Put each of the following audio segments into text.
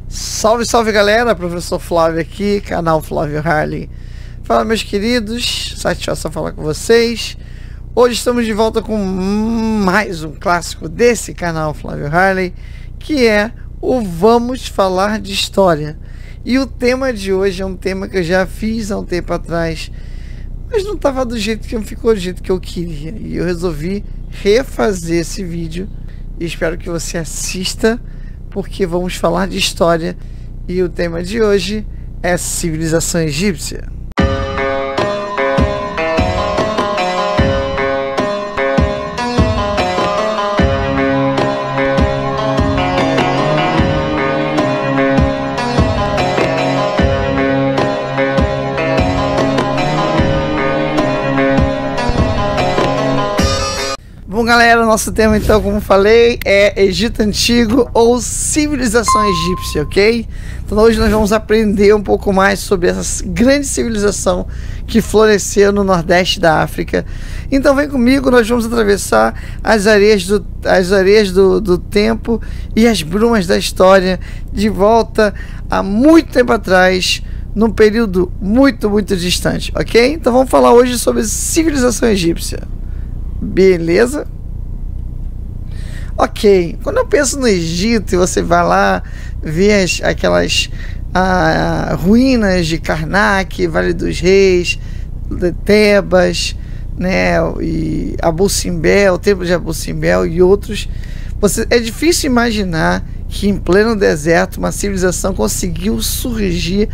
Salve, salve galera, professor Flávio aqui, canal Flávio Harley. Fala meus queridos, satisfação falar com vocês. Hoje estamos de volta com mais um clássico desse canal Flávio Harley, que é o Vamos Falar de História. E o tema de hoje é um tema que eu já fiz há um tempo atrás, mas não estava do jeito que ficou, do jeito que eu queria. E eu resolvi refazer esse vídeo e espero que você assista, porque vamos falar de história e o tema de hoje é civilização egípcia. Bom galera, nosso tema então, como falei, é Egito Antigo ou civilização egípcia, ok? Então hoje nós vamos aprender um pouco mais sobre essa grande civilização que floresceu no nordeste da África. Então vem comigo, nós vamos atravessar as areias do tempo e as brumas da história de volta a muito tempo atrás, num período muito distante, ok? Então vamos falar hoje sobre civilização egípcia. Beleza? Ok, quando eu penso no Egito e você vai lá ver aquelas ruínas de Karnak, Vale dos Reis, de Tebas, né, e Abu Simbel, o templo de Abu Simbel e outros, é difícil imaginar que em pleno deserto uma civilização conseguiu surgir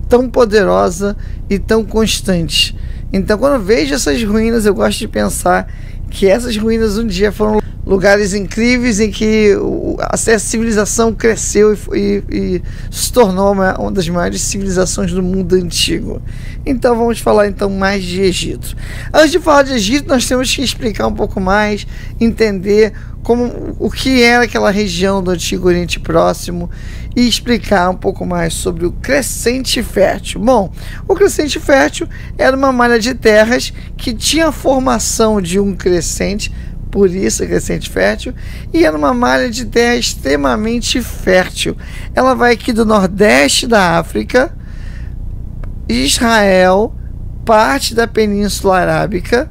tão poderosa e tão constante. Então quando eu vejo essas ruínas, eu gosto de pensar que essas ruínas um dia foram lugares incríveis em que a civilização cresceu e se tornou uma das maiores civilizações do mundo antigo. Então vamos falar então mais de Egito. Antes de falar de Egito, nós temos que explicar um pouco mais, entender o que era aquela região do Antigo Oriente Próximo e explicar um pouco mais sobre o Crescente Fértil. Bom, o Crescente Fértil era uma malha de terras que tinha a formação de um crescente, por isso é Crescente Fértil, e era uma malha de terra extremamente fértil. Ela vai aqui do nordeste da África, Israel, parte da Península Arábica,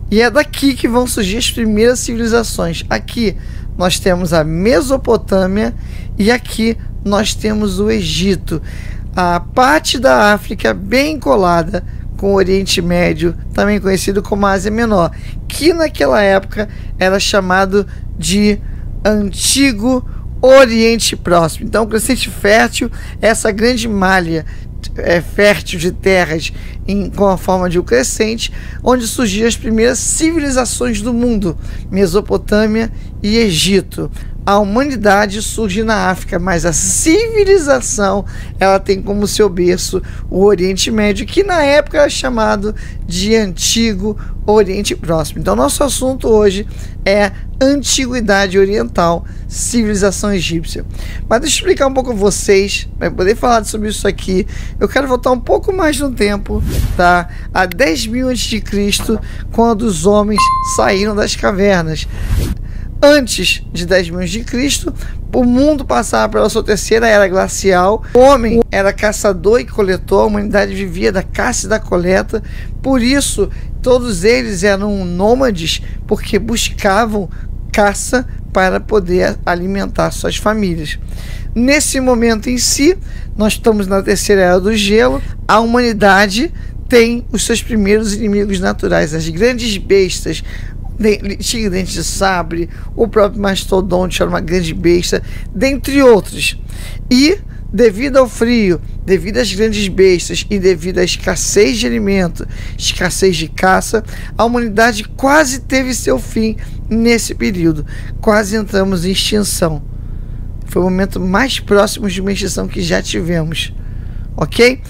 e é daqui que vão surgir as primeiras civilizações. Aqui nós temos a Mesopotâmia e aqui nós temos o Egito. A parte da África bem colada com o Oriente Médio, também conhecido como Ásia Menor, que naquela época era chamado de Antigo Oriente Próximo. Então o Crescente Fértil é essa grande malha fértil de terras com a forma de um crescente, onde surgiram as primeiras civilizações do mundo, Mesopotâmia e Egito. A humanidade surge na África, mas a civilização ela tem como seu berço o Oriente Médio, que na época era chamado de Antigo Oriente Próximo. Então nosso assunto hoje é Antiguidade Oriental, civilização egípcia. Mas deixa eu explicar um pouco a vocês, para poder falar sobre isso aqui, eu quero voltar um pouco mais no tempo, tá? A 10.000 a.C., quando os homens saíram das cavernas. Antes de 10.000 a.C., o mundo passava pela sua terceira era glacial. O homem era caçador e coletor, a humanidade vivia da caça e da coleta. Por isso, todos eles eram nômades, porque buscavam caça para poder alimentar suas famílias. Nesse momento em si, nós estamos na terceira era do gelo. A humanidade tem os seus primeiros inimigos naturais, as grandes bestas. Tigre dente de sabre, o próprio mastodonte era uma grande besta, dentre outros. E devido ao frio, devido às grandes bestas e devido à escassez de alimento, escassez de caça, a humanidade quase teve seu fim nesse período. Quase entramos em extinção. Foi o momento mais próximo de uma extinção que já tivemos, ok?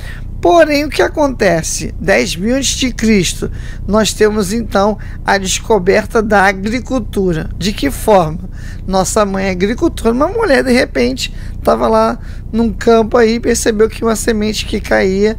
Porém, o que acontece? 10.000 a.C., nós temos então a descoberta da agricultura. De que forma? Nossa mãe é agricultora, uma mulher de repente estava lá num campo aí, percebeu que uma semente que caía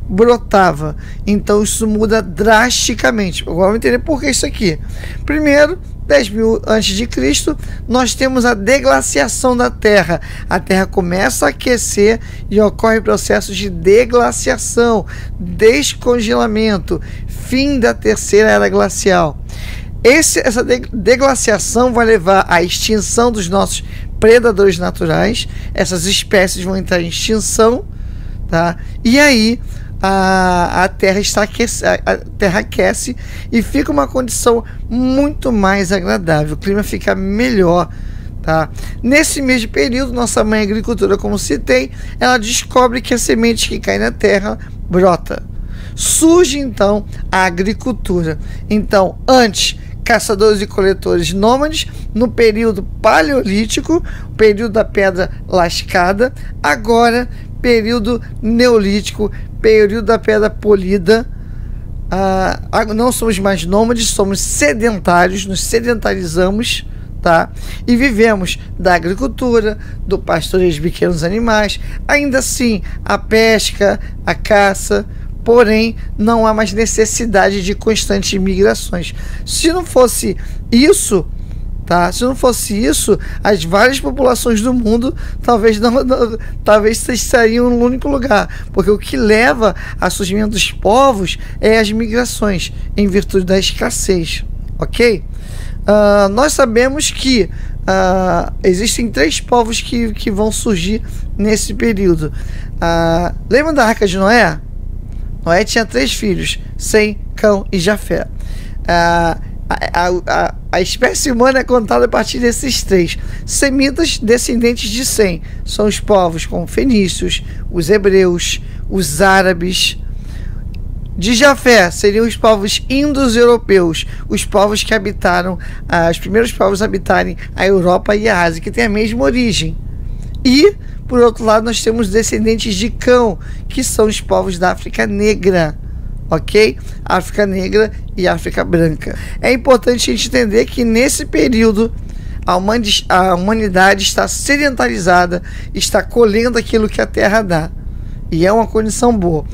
brotava. Então isso muda drasticamente. Agora vamos entender por que isso aqui. Primeiro, 10.000 a.C., nós temos a deglaciação da Terra. A Terra começa a aquecer e ocorre processos de deglaciação, descongelamento, fim da terceira era glacial. Essa deglaciação vai levar à extinção dos nossos predadores naturais. Essas espécies vão entrar em extinção, tá? E aí a Terra aquece e fica uma condição muito mais agradável, o clima fica melhor, tá? Nesse mesmo período, nossa mãe agricultura, como citei, ela descobre que a semente que cai na terra brota. Surge então a agricultura. Então, antes, caçadores e coletores nômades, no período paleolítico, período da pedra lascada, agora período neolítico, período da pedra polida. Não somos mais nômades, somos sedentários, nos sedentarizamos, tá? E vivemos da agricultura, do pastoreio de pequenos animais, ainda assim a pesca, a caça, porém não há mais necessidade de constantes migrações. Se não fosse isso, tá? Se não fosse isso, as várias populações do mundo talvez estariam num único lugar, porque o que leva ao surgimento dos povos é as migrações, em virtude da escassez, ok? Nós sabemos que existem 3 povos que vão surgir nesse período. Lembra da Arca de Noé? Noé tinha 3 filhos, Sem, Cão e Jafé. A espécie humana é contada a partir desses 3. Semitas, descendentes de Sem, são os povos como fenícios, os hebreus, os árabes. De Jafé seriam os povos indo-europeus, os povos que habitaram, os primeiros povos a habitarem a Europa e a Ásia, que têm a mesma origem. E, por outro lado, nós temos descendentes de Cão, que são os povos da África Negra. Ok? África Negra e África Branca. É importante a gente entender que nesse período a humanidade está sedentarizada, está colhendo aquilo que a terra dá. E é uma condição boa.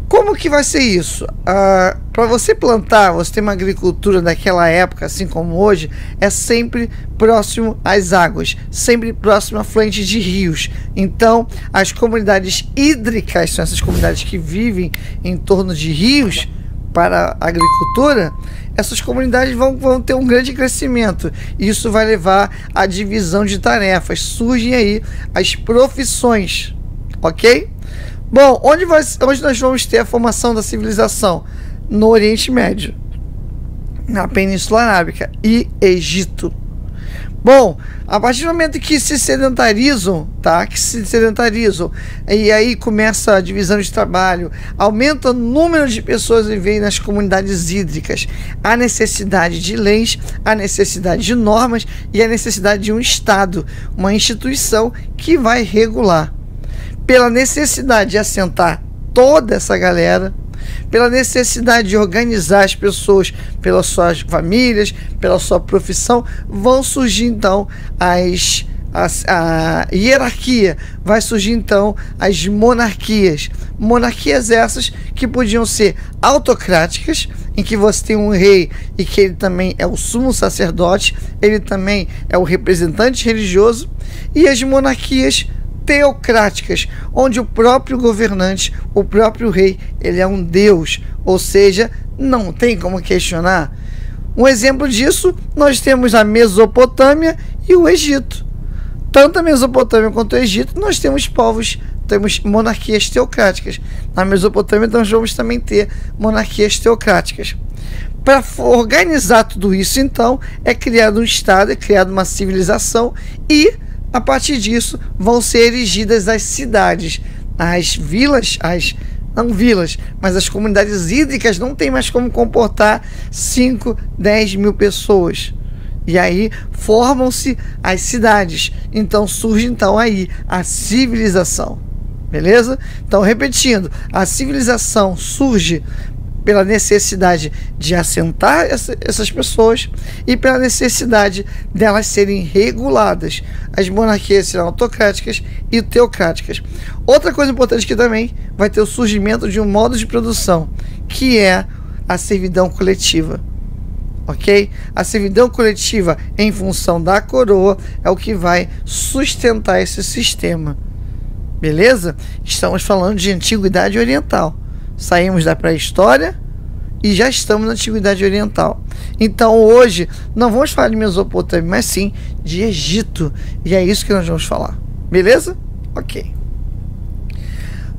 Como que vai ser isso? Para você plantar, você tem uma agricultura daquela época, assim como hoje, é sempre próximo às águas, sempre próximo a afluentes de rios. Então, as comunidades hídricas, são essas comunidades que vivem em torno de rios para a agricultura, essas comunidades vão ter um grande crescimento. Isso vai levar à divisão de tarefas. Surgem aí as profissões, ok? Bom, onde nós vamos ter a formação da civilização? No Oriente Médio, na Península Arábica e Egito. Bom, a partir do momento que se sedentarizam, tá? E aí começa a divisão de trabalho, aumenta o número de pessoas vivendo nas comunidades hídricas, a necessidade de leis, a necessidade de normas e a necessidade de um Estado, uma instituição que vai regular. Pela necessidade de assentar toda essa galera, pela necessidade de organizar as pessoas pelas suas famílias, pela sua profissão, vão surgir então a hierarquia, vai surgir então as monarquias. Monarquias essas que podiam ser autocráticas, em que você tem um rei e que ele também é o sumo sacerdote, ele também é o representante religioso, e as monarquias teocráticas, onde o próprio governante, o próprio rei, ele é um deus, ou seja, não tem como questionar. Um exemplo disso, nós temos a Mesopotâmia e o Egito. Tanto a Mesopotâmia quanto o Egito, nós temos monarquias teocráticas. Na Mesopotâmia nós vamos também ter monarquias teocráticas. Para organizar tudo isso, então, é criado um Estado, é criada uma civilização e a partir disso vão ser erigidas as cidades, as vilas, não vilas, mas as comunidades hídricas não tem mais como comportar 5, 10 mil pessoas. E aí formam-se as cidades. Então surge então aí a civilização. Beleza? Então repetindo, a civilização surge pela necessidade de assentar essas pessoas e pela necessidade delas serem reguladas. As monarquias serão autocráticas e teocráticas. Outra coisa importante que também vai ter o surgimento de um modo de produção, que é a servidão coletiva. Ok? A servidão coletiva em função da coroa é o que vai sustentar esse sistema. Beleza? Estamos falando de antiguidade oriental. Saímos da pré-história e já estamos na antiguidade oriental. Então hoje não vamos falar de Mesopotâmia, mas sim de Egito. E é isso que nós vamos falar. Beleza? Ok.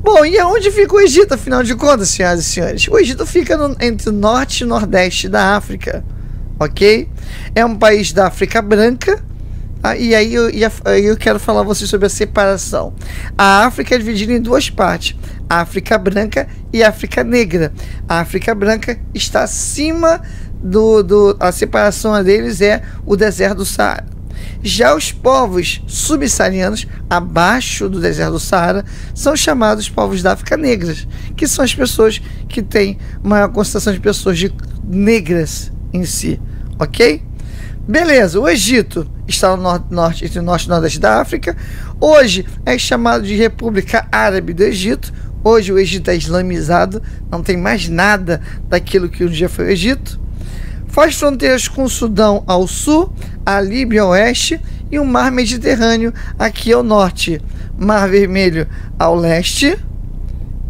Bom, e aonde fica o Egito, afinal de contas, senhoras e senhores? O Egito fica entre o norte e o nordeste da África. Ok? É um país da África branca. E aí eu quero falar a vocês sobre a separação. A África é dividida em duas partes: a África branca e a África negra. A África branca está acima a separação deles é o deserto do Saara. Já os povos subsaarianos, abaixo do deserto do Saara, são chamados povos da África negra, que são as pessoas que têm maior concentração de pessoas negras em si. Ok? Beleza, o Egito está no norte, entre o norte e o nordeste da África. Hoje é chamado de República Árabe do Egito. Hoje o Egito é islamizado, não tem mais nada daquilo que um dia foi o Egito. Faz fronteiras com o Sudão ao sul, a Líbia ao oeste e o Mar Mediterrâneo aqui ao norte, Mar Vermelho ao leste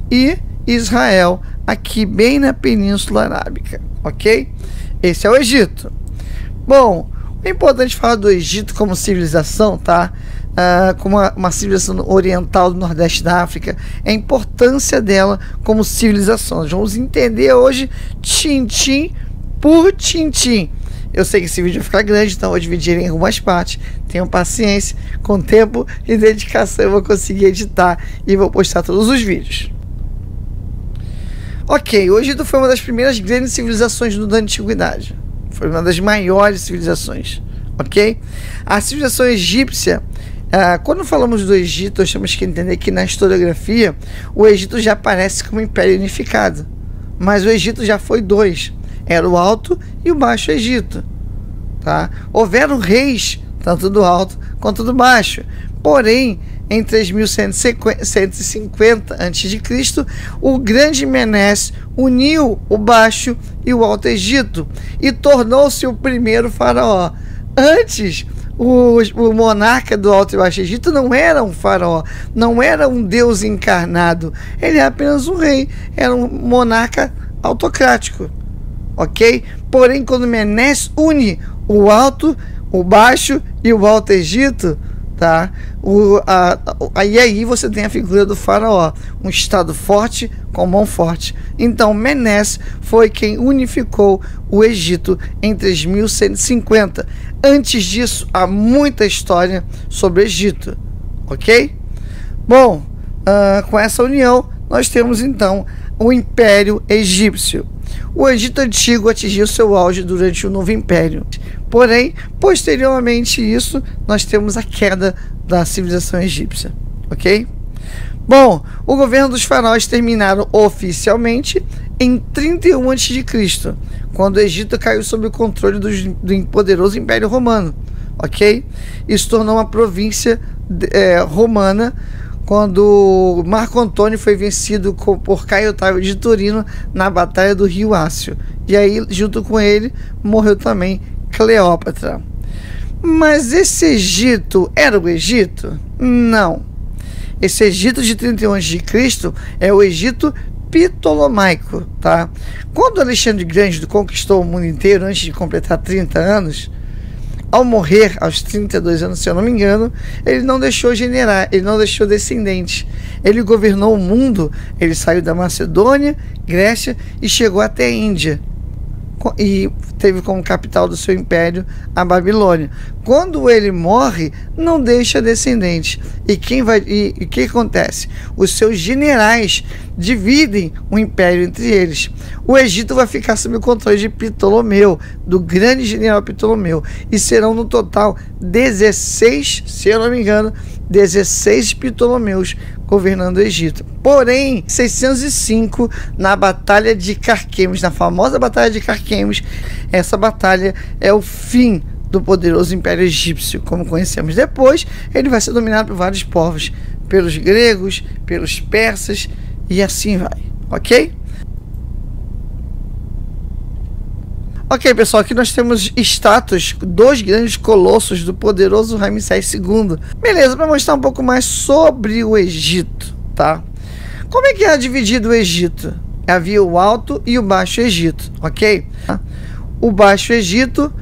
e Israel aqui bem na Península Arábica. Ok? Esse é o Egito. Bom, é importante falar do Egito como civilização, tá? Como uma civilização oriental do Nordeste da África, a importância dela como civilização. Nós vamos entender hoje, tintim por tintim. Eu sei que esse vídeo vai ficar grande, então eu vou dividir em algumas partes. Tenham paciência, com tempo e dedicação eu vou conseguir editar e vou postar todos os vídeos. Ok, o Egito foi uma das primeiras grandes civilizações da Antiguidade. Foi uma das maiores civilizações, ok? A civilização egípcia, quando falamos do Egito, nós temos que entender que na historiografia, o Egito já aparece como um império unificado. Mas o Egito já foi dois, era o Alto e o Baixo Egito. Tá? Houveram reis, tanto do Alto quanto do Baixo. Porém, em 3150 a.C., o grande Menes uniu o Baixo e o Alto Egito e tornou-se o primeiro faraó. Antes, o monarca do Alto e Baixo Egito não era um faraó, não era um deus encarnado, ele era apenas um rei, era um monarca autocrático, ok? Porém, quando Menes une o Alto, o Baixo e o Alto Egito, tá? Aí você tem a figura do faraó, um estado forte com mão forte. Então Menes foi quem unificou o Egito em 3150. Antes disso, há muita história sobre o Egito, ok? Bom, com essa união, nós temos então o Império Egípcio. O Egito Antigo atingiu seu auge durante o Novo Império. Porém, posteriormente isso, nós temos a queda da civilização egípcia, ok? Bom, o governo dos faraós terminaram oficialmente em 31 a.C., quando o Egito caiu sob o controle do poderoso Império Romano, ok? Isso tornou uma província romana quando Marco Antônio foi vencido por Caio Otávio de Turino na Batalha do Rio Ácio. E aí, junto com ele, morreu também Cleópatra. Mas esse Egito era o Egito? Não. Esse Egito de 31 a.C. é o Egito Ptolomaico, tá? Quando Alexandre Grande conquistou o mundo inteiro antes de completar 30 anos, ao morrer aos 32 anos, se eu não me engano, ele não deixou ele não deixou descendentes. Ele governou o mundo, ele saiu da Macedônia, Grécia e chegou até a Índia. E teve como capital do seu império a Babilônia. Quando ele morre, não deixa descendentes. E o que acontece? Os seus generais dividem o império entre eles. O Egito vai ficar sob o controle de Ptolomeu, do grande general Ptolomeu, e serão no total 16, se eu não me engano, 16 Ptolomeus governando o Egito. Porém, 605, na Batalha de Carquemes, na famosa Batalha de Carquemes, essa batalha é o fim do poderoso Império Egípcio, como conhecemos. Depois, ele vai ser dominado por vários povos, pelos gregos, pelos persas, e assim vai, ok? Ok, pessoal, aqui nós temos estátuas, 2 grandes colossos do poderoso Ramsés II. Beleza, para mostrar um pouco mais sobre o Egito, tá? Como é que era dividido o Egito? Havia o Alto e o Baixo Egito, ok? O Baixo Egito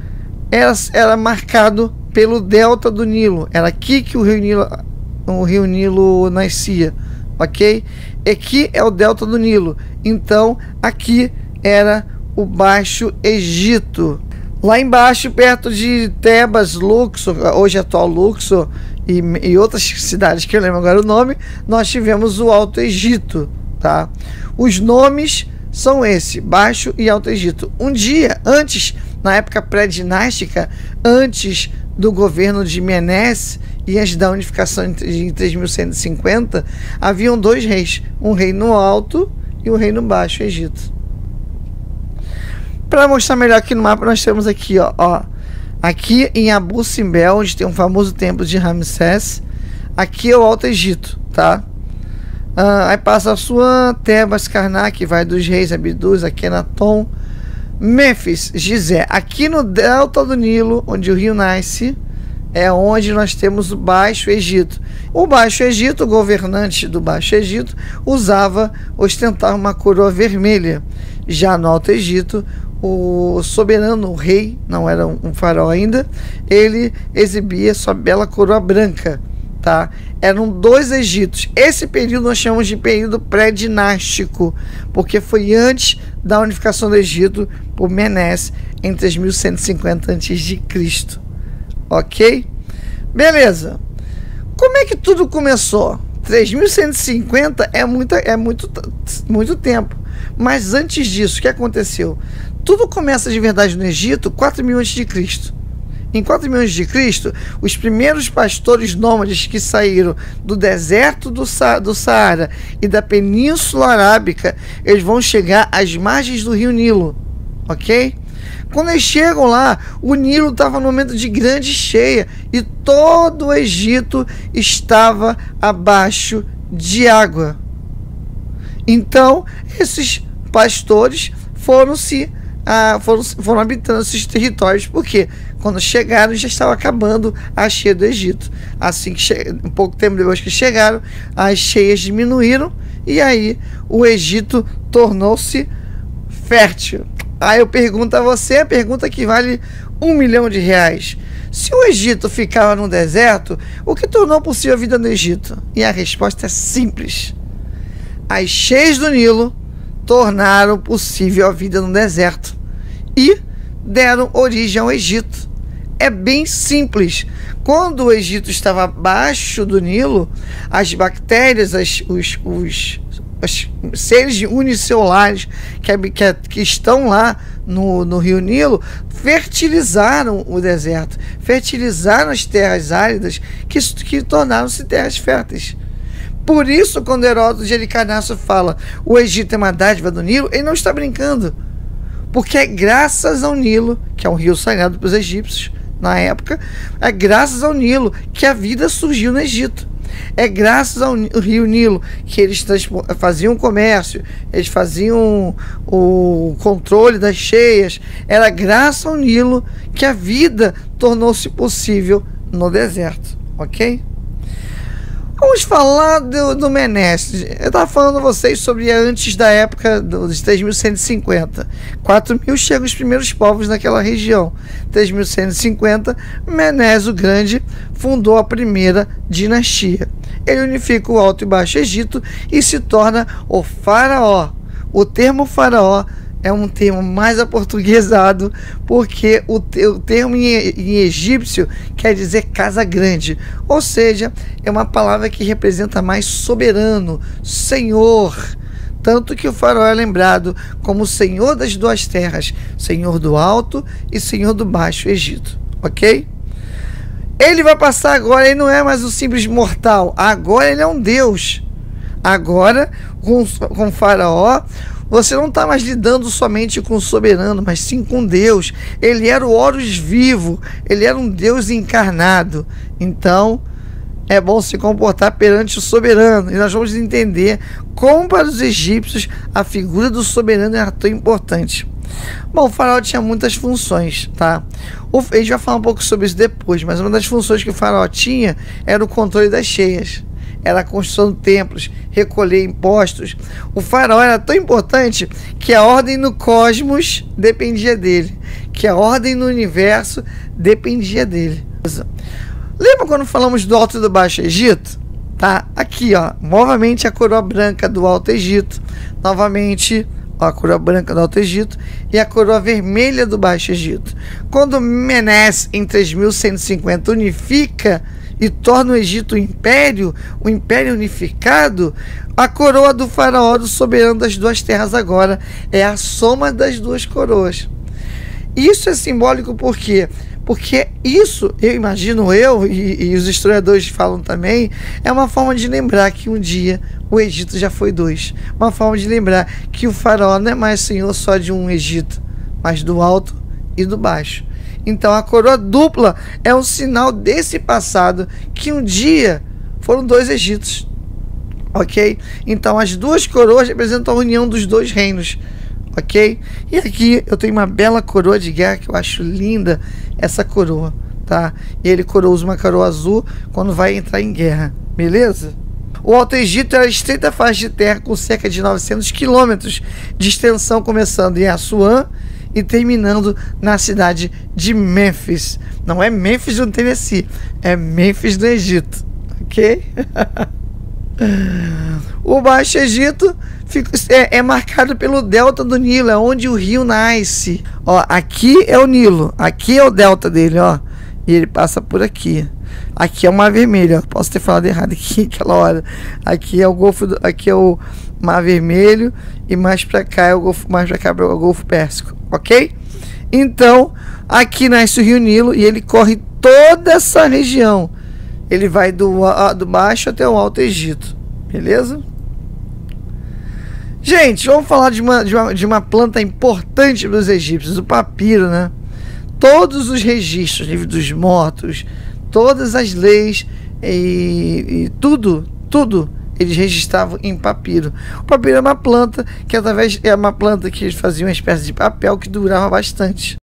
era marcado pelo delta do Nilo. Era aqui que o Rio Nilo nascia, ok? Aqui é o delta do Nilo. Então, aqui era o Baixo Egito. Lá embaixo, perto de Tebas, Luxor, hoje atual Luxor, e outras cidades que eu lembro agora o nome, nós tivemos o Alto Egito, tá? Os nomes são esse, Baixo e Alto Egito. Um dia antes, na época pré-dinástica, antes do governo de Menes e antes da unificação em 3150, haviam 2 reis, um rei no Alto e um rei no Baixo Egito. Para mostrar melhor aqui no mapa, nós temos aqui, ó, aqui em Abu Simbel, onde tem um famoso templo de Ramsés. Aqui é o Alto Egito, tá? Aí passa a sua Tebas, Karnak, vai dos reis Abdus, Akhenaton, Mêfis, Gizé. Aqui no delta do Nilo, onde o rio nasce, é onde nós temos o Baixo Egito. O Baixo Egito, o governante do Baixo Egito, ostentava uma coroa vermelha. Já no Alto Egito, o soberano, o rei, não era um faraó ainda, ele exibia sua bela coroa branca, tá? Eram 2 Egitos. Esse período nós chamamos de período pré-dinástico, porque foi antes da unificação do Egito por Menes em 3150 a.C. Ok? Beleza. Como é que tudo começou? 3150 é muito tempo. Mas antes disso, o que aconteceu? Tudo começa de verdade no Egito 4000 a.C. Em 4000 a.C., os primeiros pastores nômades que saíram do deserto do Saara e da Península Arábica, eles vão chegar às margens do rio Nilo, ok? Quando eles chegam lá, o Nilo estava no momento de grande cheia e todo o Egito estava abaixo de água. Então, esses pastores foram habitando esses territórios, porque quando chegaram já estava acabando a cheia do Egito. Assim que um pouco tempo depois que chegaram, as cheias diminuíram e aí o Egito tornou-se fértil. Aí eu pergunto a você, a pergunta que vale R$1 milhão. Se o Egito ficava no deserto, o que tornou possível a vida no Egito? E a resposta é simples. As cheias do Nilo tornaram possível a vida no deserto e deram origem ao Egito. É bem simples. Quando o Egito estava abaixo do Nilo, as bactérias, os seres unicelulares que estão lá no rio Nilo fertilizaram o deserto, fertilizaram as terras áridas que tornaram-se terras férteis. Por isso, quando Heródoto de Halicarnasso fala o Egito é uma dádiva do Nilo, ele não está brincando. Porque é graças ao Nilo, que é um rio sagrado para os egípcios na época, é graças ao Nilo que a vida surgiu no Egito. É graças ao rio Nilo que eles faziam comércio, eles faziam o controle das cheias. Era graças ao Nilo que a vida tornou-se possível no deserto, ok? Vamos falar do Menes. Eu estava falando a vocês sobre antes da época dos 3150. 4000 chegam os primeiros povos naquela região. 3150, Menes o Grande fundou a primeira dinastia. Ele unifica o Alto e Baixo Egito e se torna o faraó. O termo faraó é um termo mais aportuguesado, porque o termo em egípcio quer dizer casa grande, ou seja, é uma palavra que representa mais soberano, senhor. Tanto que o faraó é lembrado como senhor das 2 terras, senhor do Alto e senhor do Baixo Egito, ok? Ele vai passar agora, ele não é mais um simples mortal, agora ele é um deus. Agora, com Faraó, você não está mais lidando somente com o soberano, mas sim com Deus. Ele era o Horus vivo, ele era um Deus encarnado. Então, é bom se comportar perante o soberano. E nós vamos entender como para os egípcios a figura do soberano era tão importante. Bom, o faraó tinha muitas funções, tá? A gente vai falar um pouco sobre isso depois, mas uma das funções que o faraó tinha era o controle das cheias. Era a construção de templos, recolher impostos. O faraó era tão importante que a ordem no cosmos dependia dele, que a ordem no universo dependia dele. Lembra quando falamos do Alto e do Baixo Egito? Tá? Aqui, ó, novamente a coroa branca do Alto Egito, novamente a coroa branca do Alto Egito e a coroa vermelha do Baixo Egito. Quando Menes, em 3150, unifica e torna o Egito um império unificado, a coroa do faraó, do soberano das duas terras, agora é a soma das duas coroas. Isso é simbólico por quê? Porque isso, eu imagino e os historiadores falam também, é uma forma de lembrar que um dia o Egito já foi dois. Uma forma de lembrar que o faraó não é mais senhor só de um Egito, mas do alto e do baixo. Então a coroa dupla é um sinal desse passado, que um dia foram dois Egitos, ok? Então as duas coroas representam a união dos dois reinos, ok? E aqui eu tenho uma bela coroa de guerra que eu acho linda, essa coroa, tá? E ele usa uma coroa azul quando vai entrar em guerra, beleza? O Alto Egito era a estreita faixa de terra com cerca de 900 quilômetros de extensão, começando em Assuã e terminando na cidade de Mênfis. Não é Mênfis no Tennessee, é Mênfis no Egito, ok? O Baixo Egito é marcado pelo delta do Nilo, é onde o rio nasce. Ó, aqui é o Nilo, aqui é o delta dele, ó, e ele passa por aqui. Aqui é o Mar Vermelho, ó. Posso ter falado errado aqui aquela hora. Aqui é o Golfo, aqui é o Mar Vermelho e mais para cá é o Golfo, mais para cá é o Golfo Pérsico, ok? Então, aqui nasce o Rio Nilo e ele corre toda essa região. Ele vai do Baixo até o Alto Egito, beleza? Gente, vamos falar de uma planta importante para os egípcios, o papiro, né? Todos os registros, livro dos mortos, todas as leis e tudo eles registravam em papiro. O papiro é uma planta que é uma planta que eles faziam uma espécie de papel que durava bastante.